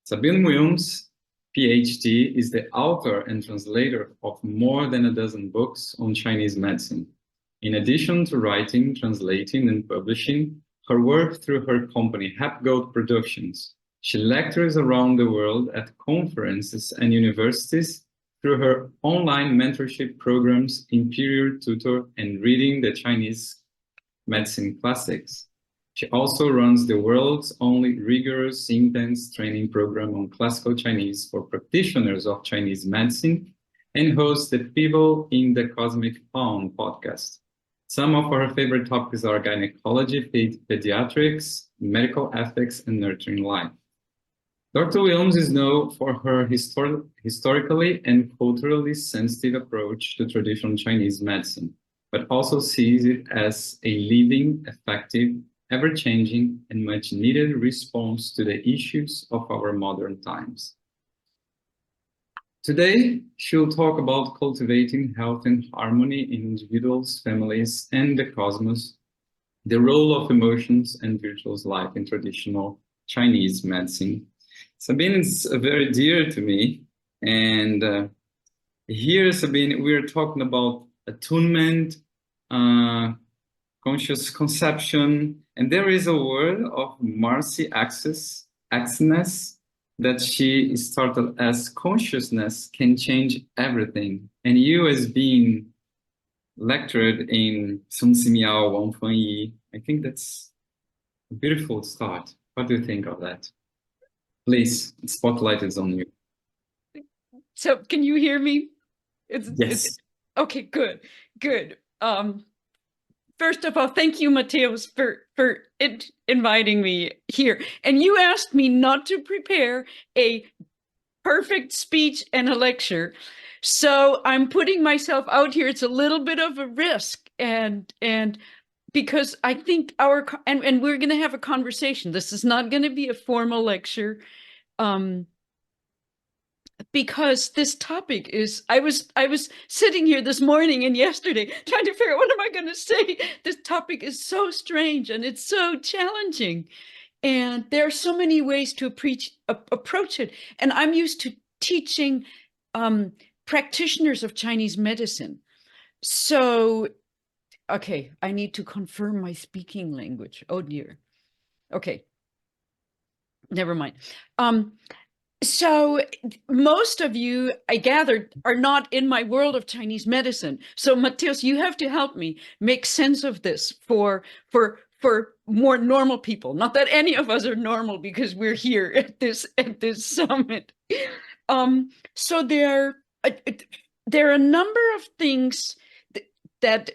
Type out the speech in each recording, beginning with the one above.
Sabine Wilms, PhD, is the author and translator of more than a dozen books on Chinese medicine. In addition to writing, translating, and publishing her work through her company, Hapgold Productions, she lectures around the world at conferences and universities through her online mentorship programs, Imperial Tutor, and Reading the Chinese Medicine Classics. She also runs the world's only rigorous, intense training program on classical Chinese for practitioners of Chinese medicine and hosts the Pebble in the Cosmic Palm podcast. Some of her favorite topics are gynecology, pediatrics, medical ethics, and nurturing life. Dr. Wilms is known for her historically and culturally sensitive approach to traditional Chinese medicine, but also sees it as a living, effective, ever-changing, and much-needed response to the issues of our modern times. Today, she'll talk about cultivating health and harmony in individuals, families, and the cosmos, the role of emotions and virtuous life in traditional Chinese medicine. Sabine is very dear to me, and here, Sabine, we're talking about attunement, conscious conception, and there is a word of Marcy Axis that she started as consciousness can change everything. And you, as being lectured in Sun Simiao, Wang Fengyi, I think that's a beautiful start. What do you think of that? Please, the spotlight is on you. So can you hear me? Yes. Okay, good. First of all, thank you, Mateos, for inviting me here. And you asked me not to prepare a perfect speech and a lecture. So I'm putting myself out here. It's a little bit of a risk. And because I think and we're going to have a conversation. This is not going to be a formal lecture. Because this topic is, I was sitting here this morning and yesterday trying to figure out what am I going to say. This topic is so strange and it's so challenging. And there are so many ways to approach it. And I'm used to teaching practitioners of Chinese medicine. So, okay, I need to confirm my speaking language. Oh dear. Okay, never mind. So most of you, I gathered, are not in my world of Chinese medicine. So Mateus, you have to help me make sense of this for more normal people. Not that any of us are normal because we're here at this summit. So there are a number of things that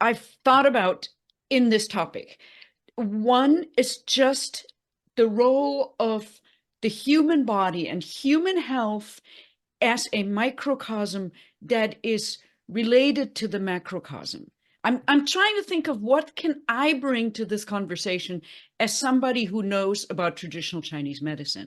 I've thought about in this topic. One is just the role of the human body and human health as a microcosm that is related to the macrocosm. I'm trying to think of what can I bring to this conversation as somebody who knows about traditional Chinese medicine.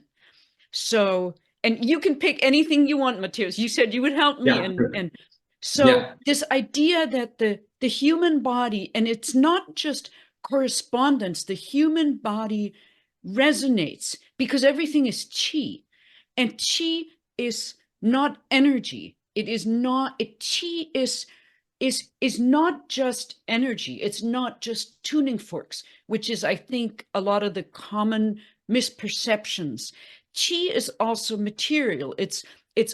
So, and you can pick anything you want, Mateus. You said you would help me. Yeah, This idea that the human body, and it's not just correspondence, the human body resonates because everything is qi, and qi is not energy. It is not, qi is not just energy. It's not just tuning forks, which is, I think, a lot of the common misperceptions. Qi is also material. It's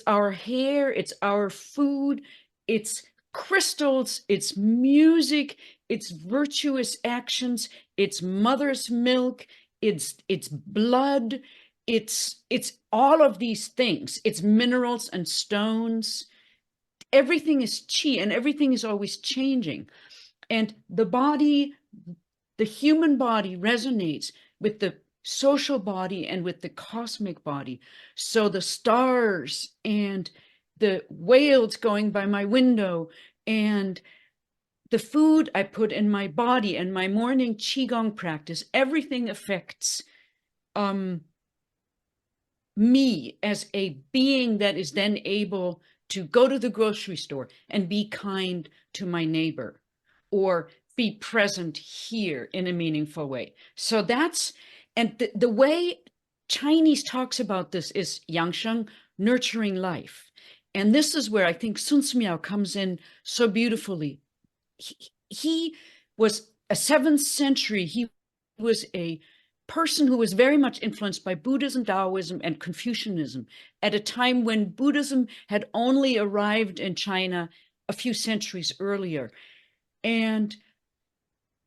our hair, it's our food, it's crystals, it's music, it's virtuous actions, it's mother's milk, it's blood, it's all of these things. It's minerals and stones. Everything is qi, and everything is always changing. And the body, the human body, resonates with the social body and with the cosmic body. So the stars and the whales going by my window and the food I put in my body and my morning qigong practice, everything affects me as a being that is then able to go to the grocery store and be kind to my neighbor or be present here in a meaningful way. So that's, and the way Chinese talks about this is Yangsheng, nurturing life. And this is where I think Sun Simiao comes in so beautifully. He was a 7th century, he was a person who was very much influenced by Buddhism, Taoism, and Confucianism at a time when Buddhism had only arrived in China a few centuries earlier. And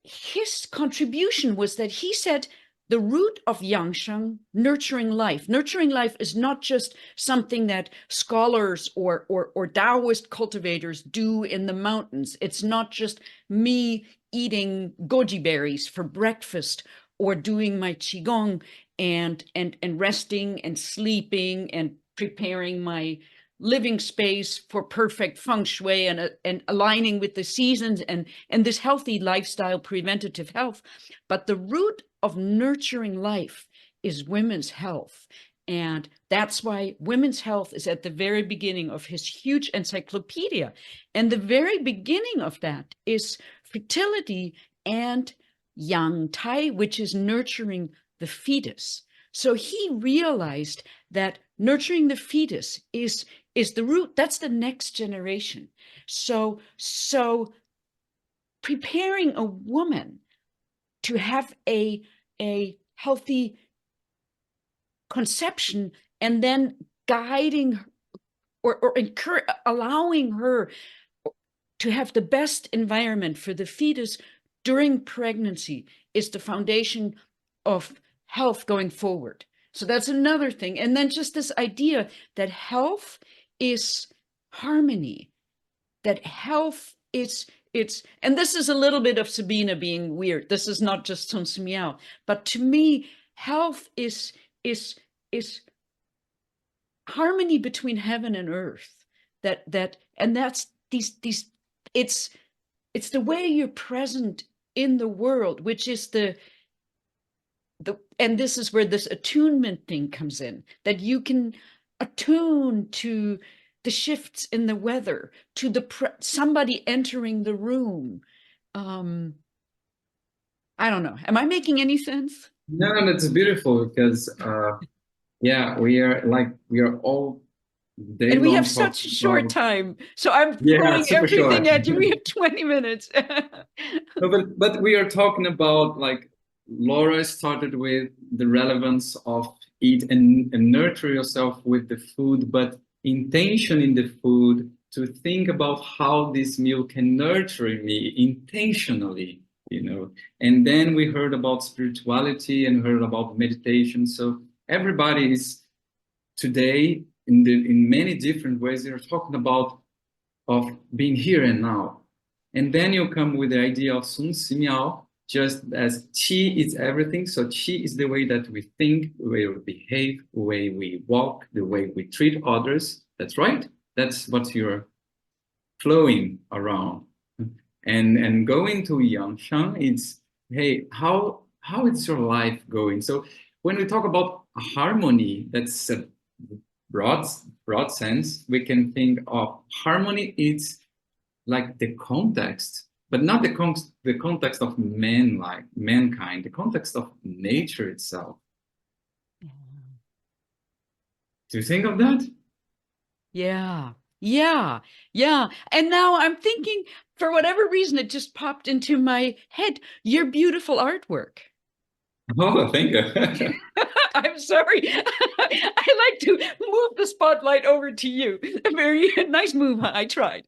his contribution was that he said the root of Yangsheng, nurturing life is not just something that scholars or Taoist cultivators do in the mountains. It's not just me eating goji berries for breakfast or doing my qigong and resting and sleeping and preparing my living space for perfect feng shui and aligning with the seasons and this healthy lifestyle, preventative health. But the root of nurturing life is women's health. And that's why women's health is at the very beginning of his huge encyclopedia. And the very beginning of that is fertility and yang tai, which is nurturing the fetus. So he realized that nurturing the fetus is the root. That's the next generation. So preparing a woman to have a healthy conception and then guiding or allowing her to have the best environment for the fetus during pregnancy is the foundation of health going forward. So that's another thing. And then just this idea that health is harmony, that health is, and this is a little bit of Sabine being weird. This is not just Sun Simiao, but to me, health is harmony between heaven and earth. And that's these, it's the way you're present in the world, which is and this is where this attunement thing comes in, that you can attune to the shifts in the weather, to somebody entering the room. I don't know. Am I making any sense? No, that's beautiful because yeah, we are all day and we long have such a short time, so I'm Yeah, throwing super everything short. at you. We have 20 minutes. No, but we are talking about, like, Laura started with the relevance of eat and nurture yourself with the food, but intention in the food, to think about how this meal can nurture me intentionally, you know. And then we heard about spirituality and heard about meditation. So everybody is today in many different ways, they're talking about of being here and now. And then you come with the idea of Sun Simiao, just as qi is everything. So qi is the way that we think, the way we behave, the way we walk, the way we treat others. That's right. That's what you're flowing around. And going to Yangshan, it's, hey, how is your life going? So when we talk about harmony, that's a broad sense. We can think of harmony is like the context, but not the context of mankind, the context of nature itself. Do you think of that? Yeah. And now I'm thinking, for whatever reason, it just popped into my head, your beautiful artwork. Oh, thank you. I'm sorry. I like to move the spotlight over to you. A very nice move. I tried.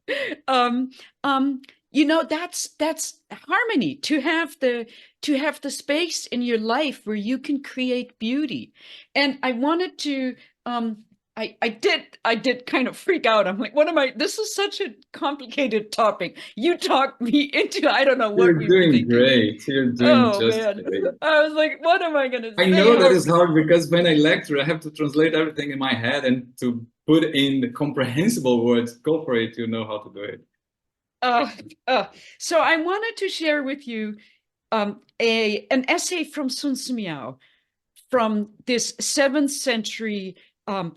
You know, that's harmony, to have the space in your life where you can create beauty. And I wanted to I did kind of freak out. I'm like, what am I? This is such a complicated topic. You talked me into, I don't know what You're we were doing thinking. great. You're doing just great. I was like, what am I going to say? I know that is hard because when I lecture, I have to translate everything in my head and to put in the comprehensible words. Go for it. You know how to do it. So I wanted to share with you an essay from Sun Simiao, from this 7th century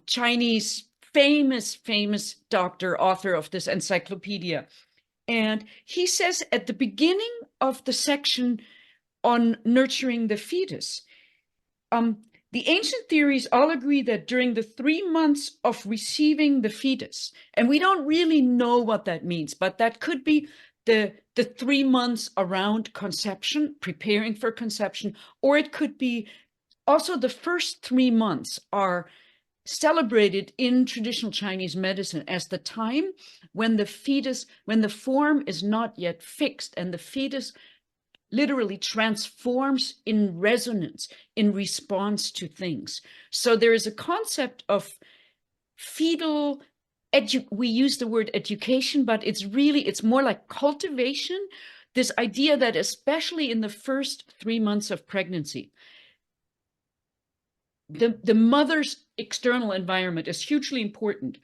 Chinese famous doctor, author of this encyclopedia. And he says at the beginning of the section on nurturing the fetus, the ancient theories all agree that during the 3 months of receiving the fetus, and we don't really know what that means, but that could be the 3 months around conception, preparing for conception, or it could be also the first 3 months are celebrated in traditional Chinese medicine as the time when the fetus, when the form is not yet fixed and the fetus literally transforms in resonance, in response to things. So there is a concept of fetal we use the word education, but it's more like cultivation. This idea that especially in the first 3 months of pregnancy, the mother's external environment is hugely important.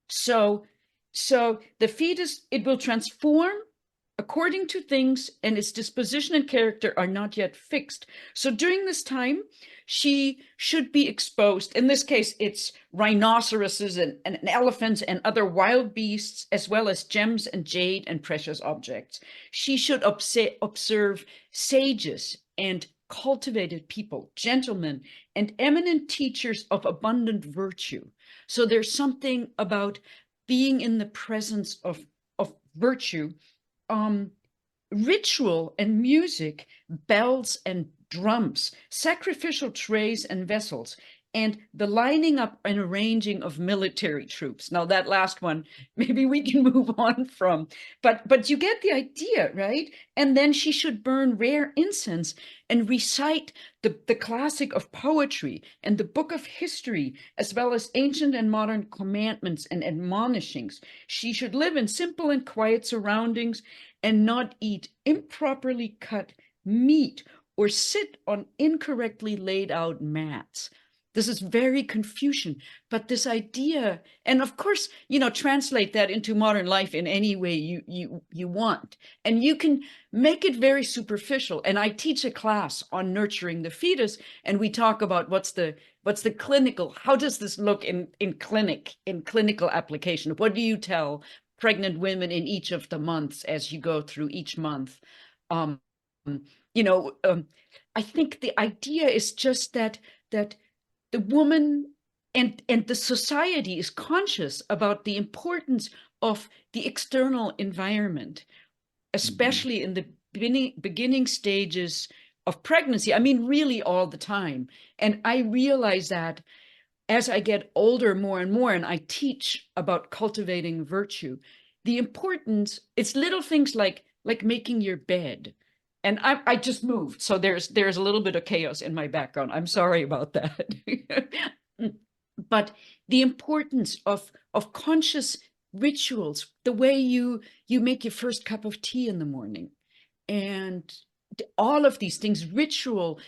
So the fetus, it will transform according to things, and its disposition and character are not yet fixed. So during this time, she should be exposed. In this case, it's rhinoceroses and elephants and other wild beasts, as well as gems and jade and precious objects. She should observe sages and cultivated people, gentlemen, and eminent teachers of abundant virtue. So there's something about being in the presence of virtue. Ritual and music, bells and drums, sacrificial trays and vessels, and the lining up and arranging of military troops. Now that last one, maybe we can move on from, but you get the idea, right? And then she should burn rare incense and recite the classic of poetry and the book of history, as well as ancient and modern commandments and admonishings. She should live in simple and quiet surroundings and not eat improperly cut meat or sit on incorrectly laid out mats. This is very Confucian, but this idea, and of course, translate that into modern life in any way you want. And you can make it very superficial. And I teach a class on nurturing the fetus, and we talk about what's the clinical, how does this look in clinical application? What do you tell pregnant women in each of the months as you go through each month? I think the idea is just that the woman and the society is conscious about the importance of the external environment, especially in the beginning stages of pregnancy. I mean, really all the time. And I realize that as I get older more and more, and I teach about cultivating virtue, the importance, it's little things like making your bed. And I just moved, so there's a little bit of chaos in my background. I'm sorry about that. But the importance of conscious rituals, the way you make your first cup of tea in the morning, and all of these things, ritual,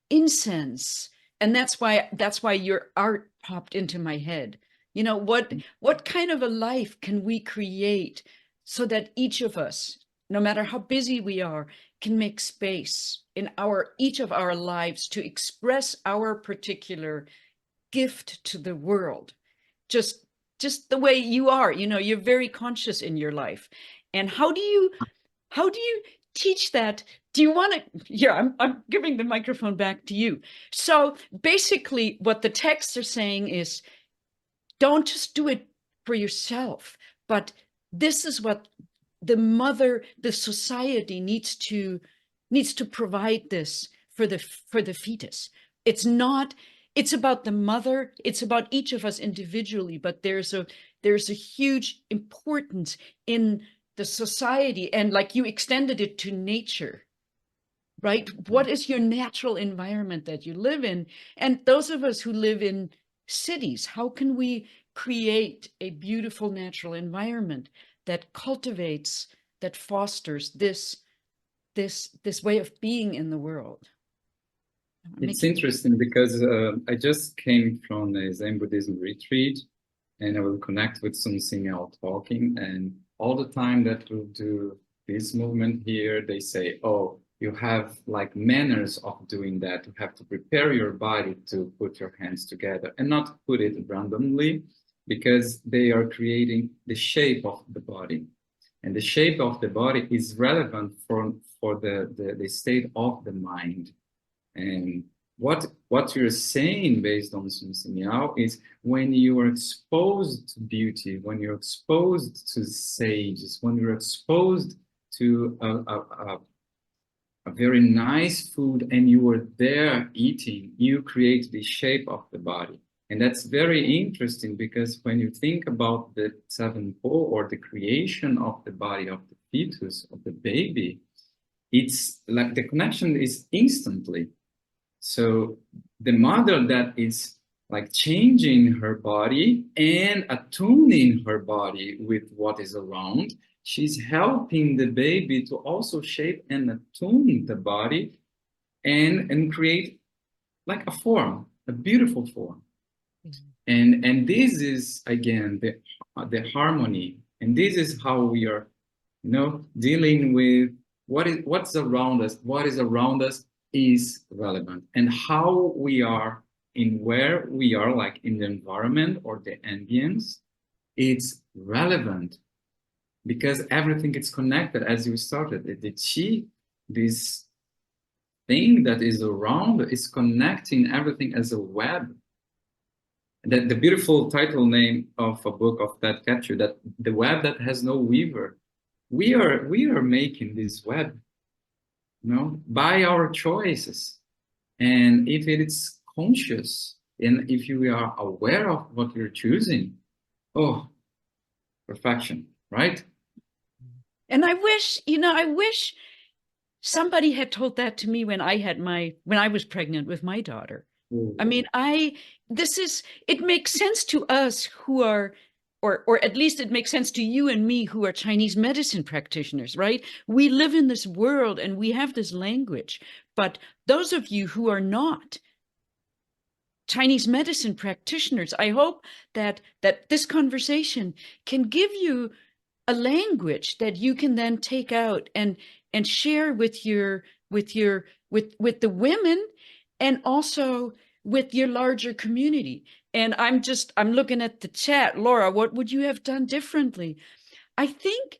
incense, and that's why your art popped into my head. What kind of a life can we create so that each of us, no matter how busy we are, can make space in each of our lives to express our particular gift to the world, just the way you are. You're very conscious in your life. And how do you teach that? Do you want to? Yeah, I'm giving the microphone back to you. So basically what the texts are saying is, don't just do it for yourself, but this is what the society needs to provide this for the fetus. It's about the mother, it's about each of us individually, but there's a huge importance in the society, and like you extended it to nature, right? What is your natural environment that you live in? And those of us who live in cities, how can we create a beautiful natural environment that cultivates, that fosters this way of being in the world? It's interesting because I just came from a Zen Buddhism retreat, and I will connect with Sun Simiao talking, and all the time that we'll do this movement here, they say, oh, you have like manners of doing that. You have to prepare your body to put your hands together and not put it randomly, because they are creating the shape of the body. And the shape of the body is relevant for the state of the mind. And what you're saying based on Sun Simiao is when you are exposed to beauty, when you're exposed to sages, when you're exposed to a very nice food and you are there eating, you create the shape of the body. And that's very interesting because when you think about the zangfu or the creation of the body of the fetus, of the baby, it's like the connection is instantly. So the mother that is like changing her body and attuning her body with what is around, she's helping the baby to also shape and attune the body and create like a form, a beautiful form. And this is again the harmony, and this is how we are, dealing with what's around us. What is around us is relevant, and how we are in where we are, like in the environment or the ambience, it's relevant because everything is connected. As you started, the qi, this thing that is around, is connecting everything as a web. That the beautiful title name of a book of that capture, that the web that has no weaver. We are making this web, by our choices. And if it is conscious, and if you are aware of what you're choosing, oh, perfection, right? And I wish somebody had told that to me when I was pregnant with my daughter. I mean, it makes sense to us who are, or at least it makes sense to you and me who are Chinese medicine practitioners, right? We live in this world and we have this language, but those of you who are not Chinese medicine practitioners, I hope that this conversation can give you a language that you can then take out and share with the women, and also with your larger community. And I'm looking at the chat. Laura, what would you have done differently? I think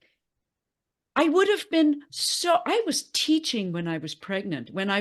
I would have been I was teaching when I was pregnant, I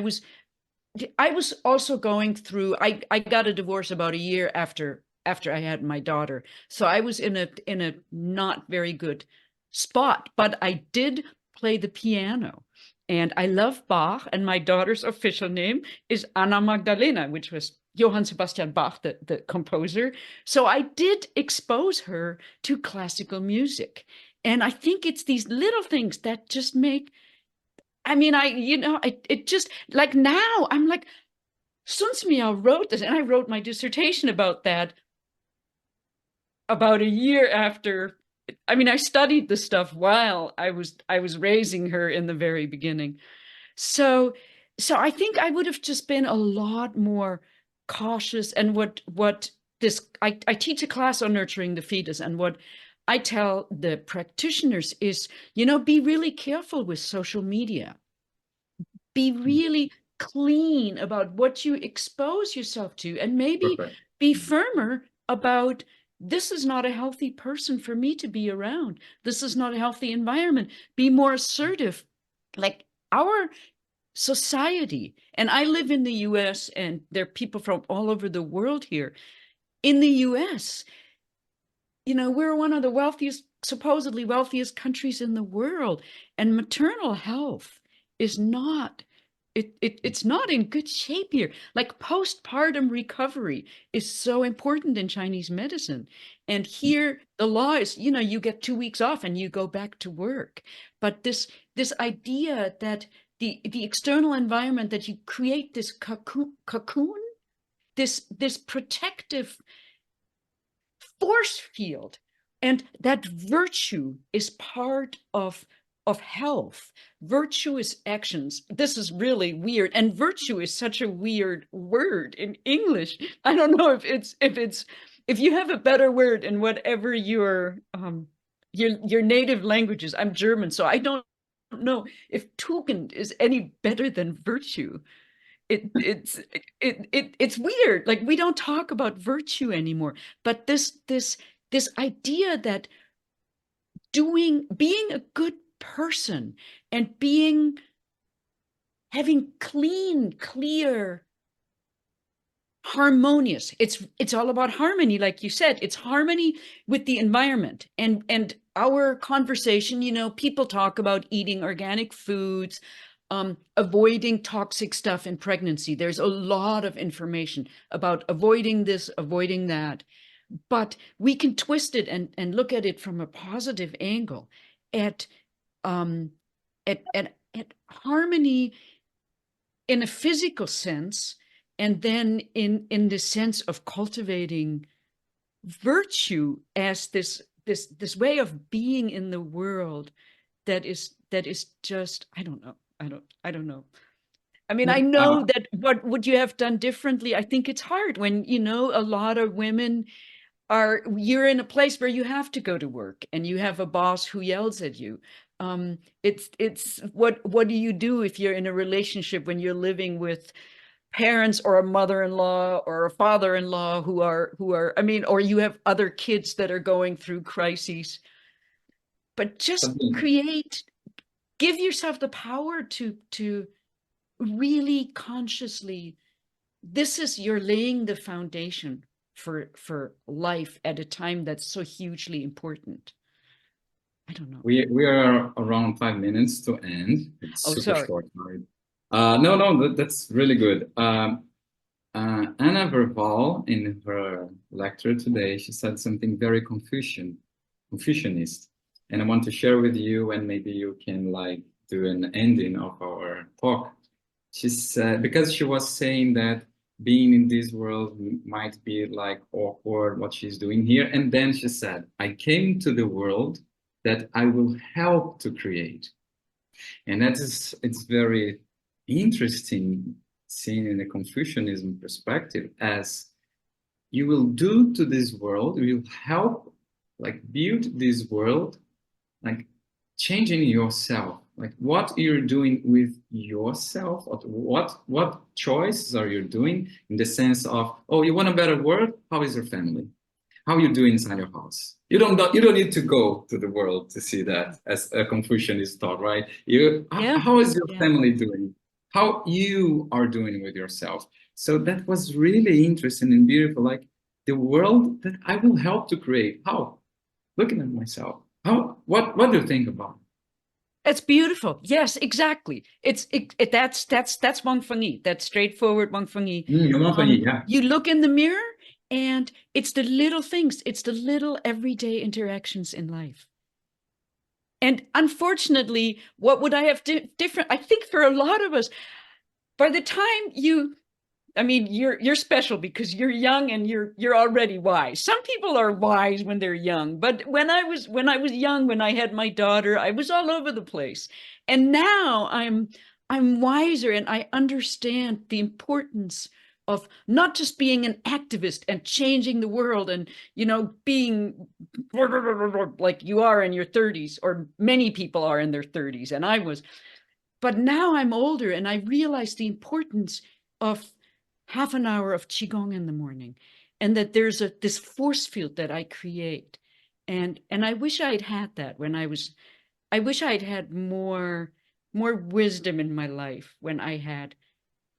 was also going through, I got a divorce about a year after I had my daughter. So I was in a not very good spot, but I did play the piano. And I love Bach, and my daughter's official name is Anna Magdalena, which was Johann Sebastian Bach, the composer. So I did expose her to classical music. And I think it's these little things that just make, I mean, it just, like, now I'm like, Sun Simiao wrote this, and I wrote my dissertation about that about a year after. I mean, I studied the stuff while I was raising her in the very beginning. So I think I would have just been a lot more cautious. And I teach a class on nurturing the fetus, and what I tell the practitioners is, be really careful with social media. Be really clean about what you expose yourself to, and maybe be firmer about, this is not a healthy person for me to be around. This is not a healthy environment. Be more assertive. Like our society, and I live in the US, and there are people from all over the world here. In the US, we're one of the supposedly wealthiest countries in the world, and maternal health is not, it's not in good shape here. Like, postpartum recovery is so important in Chinese medicine. And here the law is, you get 2 weeks off and you go back to work. But this idea that the external environment, that you create this cocoon, this protective force field, and that virtue is part of health. Virtuous actions. This is really weird, and virtue is such a weird word in English. I don't know if you have a better word in whatever your native languages. I'm German, so I don't know if Tugend is any better than virtue. It's weird. Like, we don't talk about virtue anymore. But this idea that being a good person and having clear harmonious. It's all about harmony, like you said. It's harmony with the environment. And our conversation, you know, people talk about eating organic foods, avoiding toxic stuff in pregnancy. There's a lot of information about avoiding this, avoiding that. But we can twist it and look at it from a positive angle at harmony in a physical sense, and then in the sense of cultivating virtue as this way of being in the world that is just, I don't know. I don't know. I mean, I know that what would you have done differently? I think it's hard when, you know, a lot of women you're in a place where you have to go to work and you have a boss who yells at you. It's what do you do if you're in a relationship when you're living with parents or a mother-in-law or a father-in-law who are, I mean, or you have other kids that are going through crises? But just give yourself the power to really consciously, you're laying the foundation for life at a time that's so hugely important. I don't know. We are around 5 minutes to end. It's super short, right? No, that's really good. Anna Verval, in her lecture today, she said something very Confucianist, and I want to share with you, and maybe you can like do an ending of our talk. She said, because she was saying that being in this world might be like awkward, what she's doing here. And then she said, I came to the world that I will help to create. And it's very interesting seen in a Confucianism perspective, as you will do to this world, you will help like build this world, like changing yourself, like what you're doing with yourself, or what choices are you doing in the sense of, oh, you want a better world? How is your family? How you do inside your house? You don't need to go to the world to see that, as a Confucianist thought, right? How is your family doing? How you are doing with yourself? So that was really interesting and beautiful. Like the world that I will help to create. How? Looking at myself. How? What do you think about it? It's beautiful. Yes, exactly. That's Wang Fengyi. That's straightforward Wang Fengyi. Wang Fengyi, yeah. You look in the mirror, and it's the little things. It's the little everyday interactions in life. And unfortunately, what would I have different? I think for a lot of us, by the time I mean, you're special because you're young and you're already wise. Some people are wise when they're young, but when I was young, when I had my daughter, I was all over the place. And now I'm wiser, and I understand the importance of not just being an activist and changing the world and, you know, being like you are in your 30s, or many people are in their 30s, and I was. But now I'm older and I realize the importance of half an hour of Qigong in the morning, and that there's this force field that I create. And I wish I'd had that when I wish I'd had more wisdom in my life when I had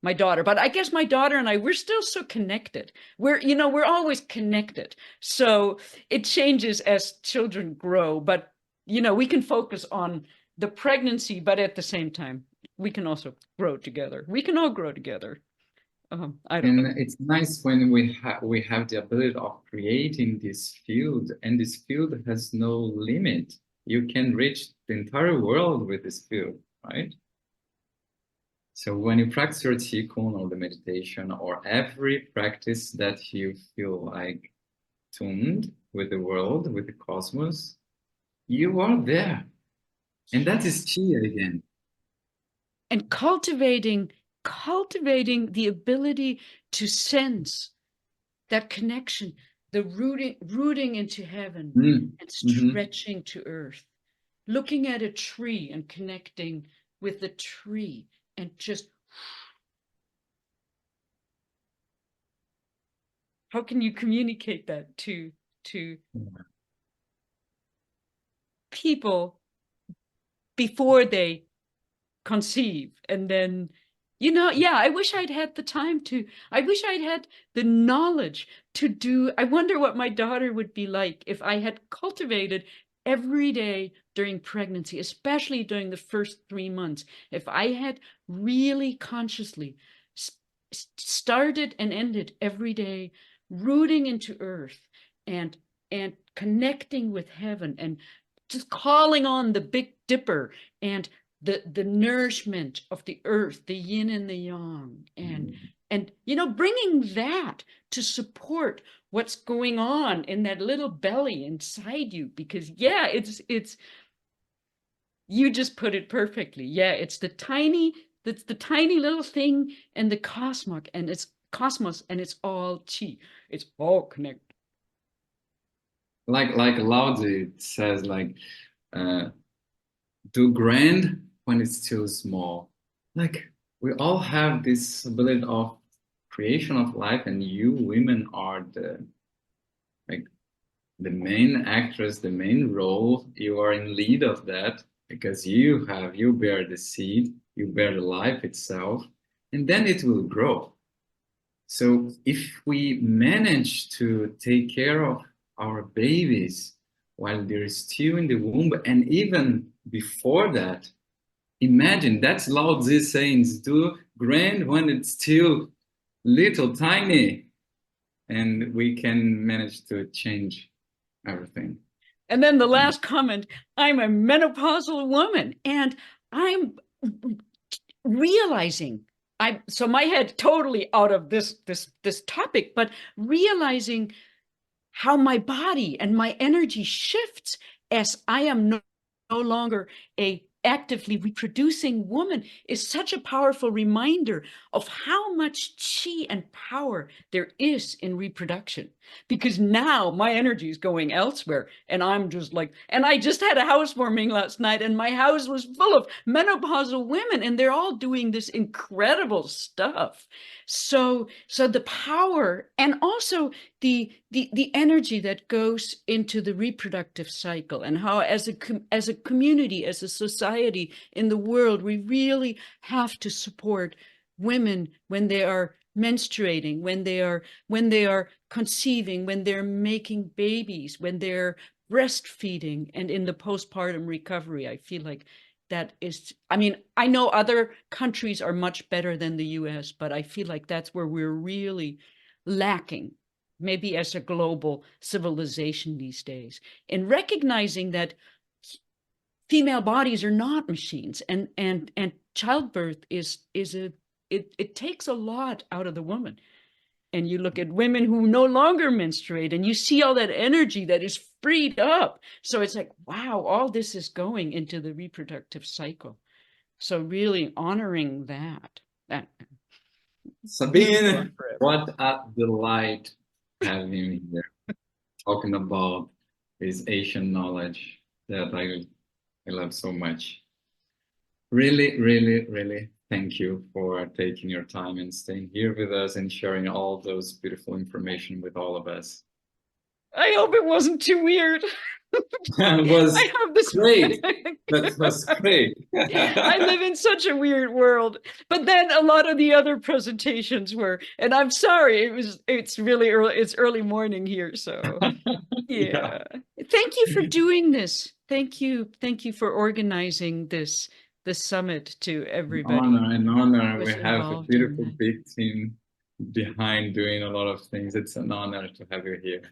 my daughter. But I guess my daughter and we're still so connected. We're always connected. So it changes as children grow, but we can focus on the pregnancy, but at the same time, we can also grow together. We can all grow together. I don't know. It's nice when we have the ability of creating this field, and this field has no limit. You can reach the entire world with this field, right? So when you practice your Qigong or the meditation, or every practice that you feel like tuned with the world, with the cosmos, you are there. And that is Qi again. And cultivating the ability to sense that connection, the rooting into heaven and stretching to earth, looking at a tree and connecting with the tree, and just, how can you communicate that to people before they conceive, and then You know, yeah, I wish I'd had the time to, I wish I'd had the knowledge to do, I wonder what my daughter would be like if I had cultivated every day during pregnancy, especially during the first 3 months. If I had really consciously started and ended every day rooting into earth and connecting with heaven and just calling on the Big Dipper and the nourishment of the earth, the yin and the yang, and you know, bringing that to support what's going on in that little belly inside you, because yeah, it's you just put it perfectly. Yeah, it's the tiny little thing and the cosmos, and it's all chi. It's all connected. Like Lao Tzu says, like do grand when it's still small. Like we all have this ability of creation of life, and you women are the main actress, the main role. You are in lead of that because you bear the seed, you bear the life itself, and then it will grow. So if we manage to take care of our babies while they're still in the womb, and even before that, imagine, that's Lao Tzu saying, do grand when it's still little, tiny, and we can manage to change everything. And then the last comment, I'm a menopausal woman, and I'm realizing, so my head totally out of this topic, but realizing how my body and my energy shifts as I am no longer a actively reproducing woman is such a powerful reminder of how much chi and power there is in reproduction. Because now my energy is going elsewhere, and I'm just like, and I just had a housewarming last night, and my house was full of menopausal women, and they're all doing this incredible stuff. So the power, and also the energy that goes into the reproductive cycle, and how as a community, as a society in the world, we really have to support women when they are menstruating, when they are conceiving, when they're making babies, when they're breastfeeding, and in the postpartum recovery. I feel like that is, I mean, I know other countries are much better than the US, but I feel like that's where we're really lacking, maybe as a global civilization these days, in recognizing that female bodies are not machines, and childbirth it takes a lot out of the woman. And you look at women who no longer menstruate, and you see all that energy that is freed up. So it's like, wow, all this is going into the reproductive cycle. So really honoring that. Sabine, what a delight having you here, talking about this Asian knowledge that I love so much. Really, really, really thank you for taking your time and staying here with us and sharing all those beautiful information with all of us. I hope it wasn't too weird. It was great. That was great. I live in such a weird world. But then a lot of the other presentations were, and I'm sorry, it's really early, it's early morning here. So yeah. Thank you for doing this. Thank you for organizing this summit to everybody. An honor. We have a beautiful big team behind doing a lot of things. It's an honor to have you here.